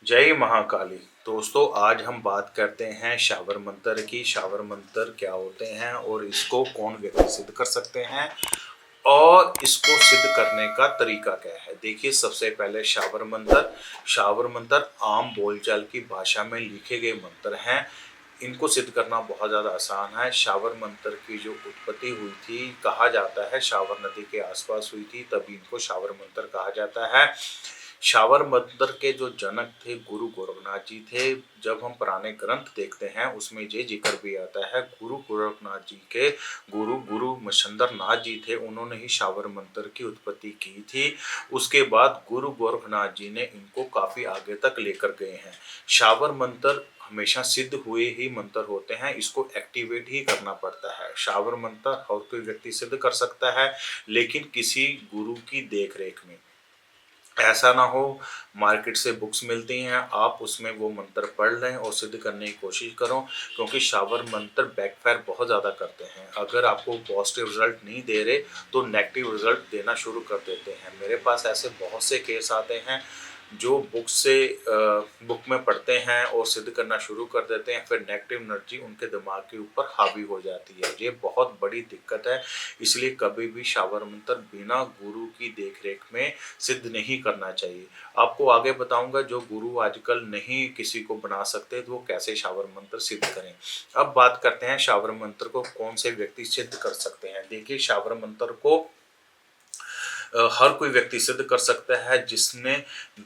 जय महाकाली। दोस्तों, आज हम बात करते हैं शावर मंत्र की। शावर मंत्र क्या होते हैं और इसको कौन व्यक्ति सिद्ध कर सकते हैं और इसको सिद्ध करने का तरीका क्या है। देखिए, सबसे पहले शावर मंत्र आम बोलचाल की भाषा में लिखे गए मंत्र हैं। इनको सिद्ध करना बहुत ज़्यादा आसान है। शावर मंत्र की जो उत्पत्ति हुई थी, कहा जाता है शावर नदी के आसपास हुई थी, तभी इनको शावर मंत्र कहा जाता है। शावर मंत्र के जो जनक थे गुरु गोरखनाथ जी थे। जब हम पुराने ग्रंथ देखते हैं उसमें ये जिक्र भी आता है, गुरु गोरखनाथ जी के गुरु गुरु मच्छंदर नाथ जी थे, उन्होंने ही शावर मंत्र की उत्पत्ति की थी। उसके बाद गुरु गोरखनाथ जी ने इनको काफ़ी आगे तक लेकर गए हैं। शावर मंत्र हमेशा सिद्ध हुए ही मंत्र होते हैं, इसको एक्टिवेट ही करना पड़ता है। शावर मंत्र हर कोई व्यक्ति सिद्ध कर सकता है, लेकिन किसी गुरु की देख रेख में। ऐसा ना हो मार्केट से बुक्स मिलती हैं, आप उसमें वो मंत्र पढ़ लें और सिद्ध करने की कोशिश करो, क्योंकि शावर मंत्र बैकफायर बहुत ज़्यादा करते हैं। अगर आपको पॉजिटिव रिजल्ट नहीं दे रहे तो नेगेटिव रिजल्ट देना शुरू कर देते हैं। मेरे पास ऐसे बहुत से केस आते हैं जो बुक में पढ़ते हैं और सिद्ध करना शुरू कर देते हैं, फिर नेगेटिव एनर्जी उनके दिमाग के ऊपर हावी हो जाती है। ये बहुत बड़ी दिक्कत है। इसलिए कभी भी शावर मंत्र बिना गुरु की देखरेख में सिद्ध नहीं करना चाहिए। आपको आगे बताऊंगा जो गुरु आजकल नहीं किसी को बना सकते तो वो कैसे शावर मंत्र सिद्ध करें। अब बात करते हैं शावर मंत्र को कौन से व्यक्ति सिद्ध कर सकते हैं। देखिए, शावर मंत्र को हर कोई व्यक्ति सिद्ध कर सकता है जिसने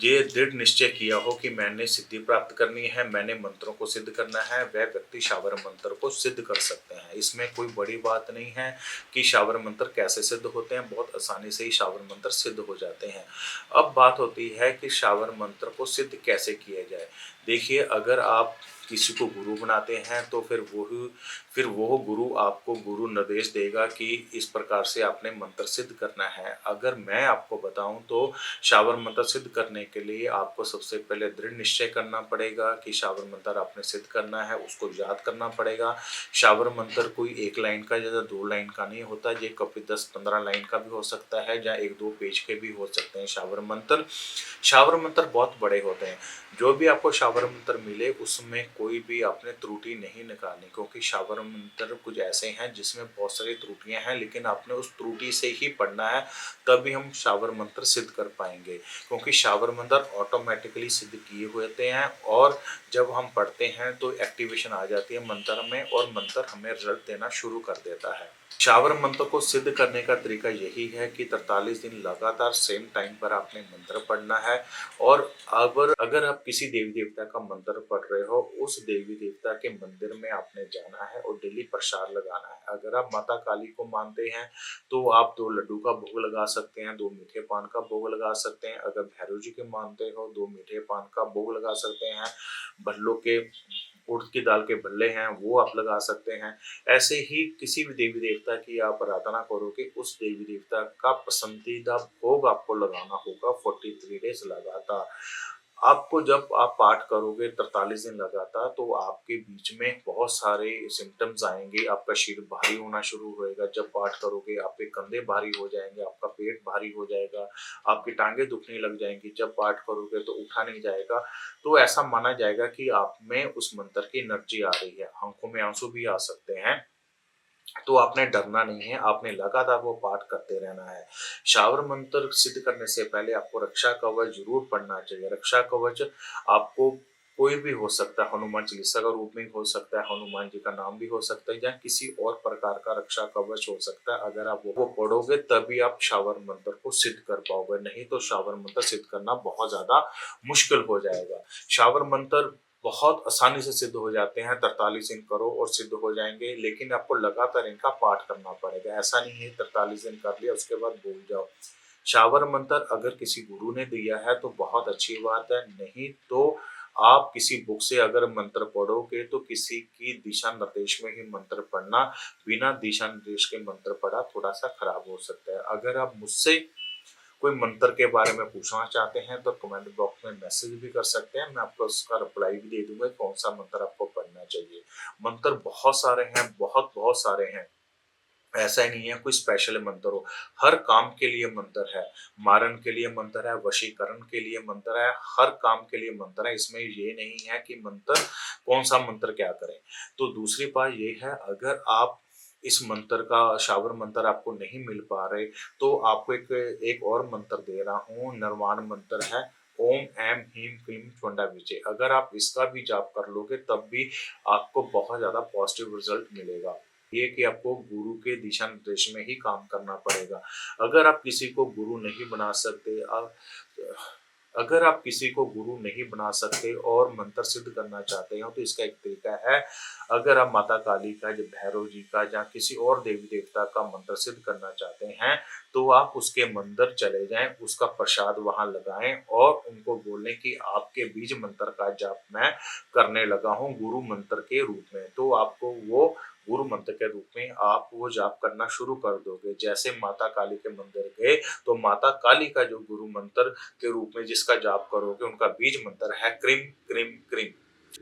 ये दृढ़ निश्चय किया हो कि मैंने सिद्धि प्राप्त करनी है, मैंने मंत्रों को सिद्ध करना है, वह व्यक्ति शावर मंत्र को सिद्ध कर सकते हैं। इसमें कोई बड़ी बात नहीं है कि शावर मंत्र कैसे सिद्ध होते हैं, बहुत आसानी से ही शावर मंत्र सिद्ध हो जाते हैं। अब बात होती है कि शावर मंत्र को सिद्ध कैसे किया जाए। देखिए, अगर आप किसी को गुरु बनाते हैं तो फिर वो गुरु आपको गुरु निर्देश देगा कि इस प्रकार से आपने मंत्र सिद्ध करना है। अगर मैं आपको बताऊं तो शावर मंत्र सिद्ध करने के लिए आपको सबसे पहले दृढ़ निश्चय करना पड़ेगा कि शावर मंत्र आपने सिद्ध करना है, उसको याद करना पड़ेगा। शावर मंत्र कोई एक लाइन का या 2 लाइन का नहीं होता, ये कभी 10-15 लाइन का भी हो सकता है या 1-2 पेज के भी हो सकते हैं। शावर मंत्र बहुत बड़े होते हैं। जो भी आपको शावर मंत्र मिले उसमें कोई भी आपने त्रुटि नहीं निकालनी, क्योंकि शावर मंत्र कुछ ऐसे हैं जिसमें बहुत सारी त्रुटियां हैं, लेकिन आपने उस त्रुटि से ही पढ़ना है, तभी हम शावर मंत्र सिद्ध कर पाएंगे। क्योंकि शावर मंत्र ऑटोमेटिकली सिद्ध किए हुए होते हैं और जब हम पढ़ते हैं तो एक्टिवेशन आ जाती है मंत्र में और मंत्र हमें रिजल्ट देना शुरू कर देता है। शावर मंत्र को सिद्ध करने का तरीका यही है कि 43 दिन लगातार सेम टाइम पर आपने मंत्र पढ़ना है। और अगर आप किसी देवी देवता का मंत्र पढ़ रहे हो, उस देवी देवता के मंदिर में आपने जाना है और डेली प्रसाद लगाना है। अगर आप माता काली को मानते हैं तो आप 2 लड्डू का भोग लगा सकते हैं, 2 मीठे पान का भोग लगा सकते हैं। अगर भैरव जी के मानते हो, 2 मीठे पान का भोग लगा सकते हैं। भल्लों के उड़द की दाल के भल्ले हैं वो आप लगा सकते हैं। ऐसे ही किसी भी देवी देवता की आप आराधना करोगे, उस देवी देवता का पसंदीदा भोग आपको लगाना होगा 43 डेज लगातार। आपको जब आप पाठ करोगे 43 दिन लगातार तो आपके बीच में बहुत सारे सिम्टम्स आएंगे। आपका शरीर भारी होना शुरू होएगा। जब पाठ करोगे आपके कंधे भारी हो जाएंगे, आपका पेट भारी हो जाएगा, आपकी टांगे दुखने लग जाएंगी। जब पाठ करोगे तो उठा नहीं जाएगा। तो ऐसा माना जाएगा कि आप में उस मंत्र की एनर्जी आ रही है। आंखों में आंसू भी आ सकते हैं। तो आपने डरना नहीं है, आपने लगातार वो पाठ करते रहना है। शावर मंत्र सिद्ध करने से पहले आपको रक्षा कवच जरूर पढ़ना चाहिए। रक्षा कवच आपको कोई भी हो सकता है, हनुमान चालीसा का रूप में हो सकता है, हनुमान जी का नाम भी हो सकता है, या किसी और प्रकार का रक्षा कवच हो सकता है। अगर आप वो पढ़ोगे तभी आप शावर मंत्र को सिद्ध कर पाओगे, नहीं तो शावर मंत्र सिद्ध करना बहुत ज्यादा मुश्किल हो जाएगा। शावर मंत्र बहुत आसानी से सिद्ध हो जाते हैं। 43 दिन करो और सिद्ध हो जाएंगे, लेकिन आपको लगातार इनका पाठ करना पड़ेगा। ऐसा नहीं है 43 दिन कर लिया उसके बाद भूल जाओ। शावर मंत्र अगर किसी गुरु ने दिया है तो बहुत अच्छी बात है, नहीं तो आप किसी बुक से अगर मंत्र पढ़ोगे तो किसी की दिशा निर्देश में ही मंत्र पढ़ना। बिना दिशा निर्देश के मंत्र पढ़ा थोड़ा सा खराब हो सकता है। अगर आप मुझसे कोई मंत्र के बारे में पूछना चाहते हैं तो कमेंट बॉक्स में मैसेज भी कर सकते हैं, मैं आपको उसका रिप्लाई भी दे दूंगा कौन सा मंत्र आपको पढ़ना चाहिए। मंत्र बहुत सारे हैं, बहुत बहुत सारे हैं। ऐसा ही नहीं है कोई स्पेशल मंत्र हो, हर काम के लिए मंत्र है। मारन के लिए मंत्र है, वशीकरण के लिए मंत्र है, हर काम के लिए मंत्र है। इसमें ये नहीं है कि मंत्र कौन-सा मंत्र क्या करें। तो दूसरी बात ये है, अगर आप इस मंत्र का शावर मंत्र आपको नहीं मिल पा रहे, तो आपको एक एक और मंत्र दे रहा हूँ, निर्वाण मंत्र है। ओम ऐं ह्रीं क्लीं चौंडा विचे। अगर आप इसका भी जाप कर लोगे तब भी आपको बहुत ज़्यादा पॉजिटिव रिज़ल्ट मिलेगा। ये कि आपको गुरु के दिशा निर्देश में ही काम करना पड़ेगा। अगर आप किसी को गुरु नहीं बना सकते अगर आप किसी को गुरु नहीं बना सकते और मंत्र सिद्ध करना चाहते हो तो इसका एक तरीका है, अगर आप माता काली का, या भैरव जी का या किसी और देवी-देवता का मंत्र सिद्ध करना चाहते हैं, तो आप उसके मंदिर चले जाएँ, उसका प्रसाद वहाँ लगाएँ और उनको बोलें कि आपके बीज मंत्र का जाप मैं करने लगा हूँ गुरु मंत्र के रूप में। तो आपको वो गुरु मंत्र के रूप में आप वो जाप करना शुरू कर दोगे। जैसे माता काली के मंदिर गए, तो माता काली का जो गुरु मंत्र के रूप में जिसका जाप करोगे, उनका बीज मंत्र है क्रीम, क्रीम, क्रीम।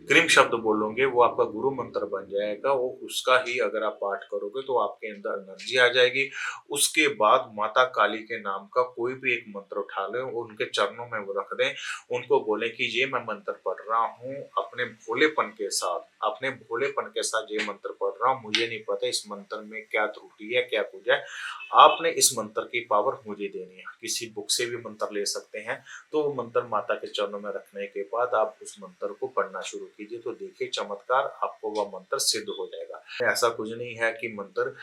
क्रीम शब्द बोलोगे वो आपका गुरु मंत्र बन जाएगा। वो उसका ही अगर आप पाठ करोगे तो आपके अंदर एनर्जी आ जाएगी। उसके बाद माता काली के नाम का कोई भी एक मंत्र उठा लें और उनके चरणों में वो रख दें। उनको बोलें कि ये मैं मंत्र पढ़ रहा हूँ अपने भोलेपन के साथ ये मंत्र पढ़ रहा हूँ। मुझे नहीं पता इस मंत्र में क्या त्रुटि है, क्या कुछ है। आपने इस मंत्र की पावर मुझे देनी है। किसी बुक से भी मंत्र ले सकते हैं। तो वो मंत्र माता के चरणों में रखने के बाद आप उस मंत्र को पढ़ना शुरू कीजिए, तो देखिए चमत्कार, आपको वह मंत्र सिद्ध हो जाएगा। ऐसा कुछ नहीं है कि मंत्र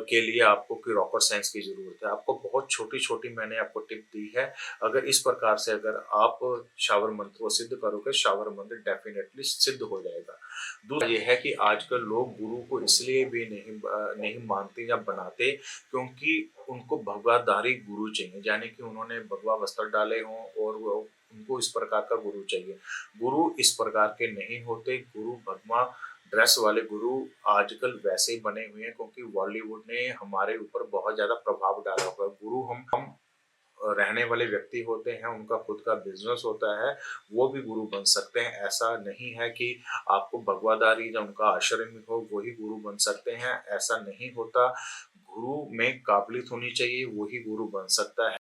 के लिए आपको कोई रॉकेट साइंस की ज़रूरत है। आपको बहुत छोटी-छोटी मैंने आपको टिप दी है। अगर इस प्रकार से अगर आप शावर मंत्र को सिद्ध करोगे, शावर मंत्र डेफ़िनेटली सिद्ध हो जाएगा। दूसरा ये है कि आजकल लोग गुरु को इसलिए भी नहीं मानते या बनाते, क्योंकि उनको भगवाधारी गुरु चाहिए, यानी कि उन्होंने भगवा वस्त्र डाले हों और वो उनको इस प्रकार का गुरु चाहिए। गुरु इस प्रकार के नहीं होते। गुरु भगवा ड्रेस वाले गुरु आजकल वैसे ही बने हुए हैं, क्योंकि बॉलीवुड ने हमारे ऊपर बहुत ज़्यादा प्रभाव डाला हुआ है। गुरु हम रहने वाले व्यक्ति होते हैं, उनका खुद का बिज़नेस होता है, वो भी गुरु बन सकते हैं। ऐसा नहीं है कि आपको भगवाधारी या उनका आश्रम हो वही गुरु बन सकते हैं, ऐसा नहीं होता। गुरु में काबिलियत होनी चाहिए, वही गुरु बन सकता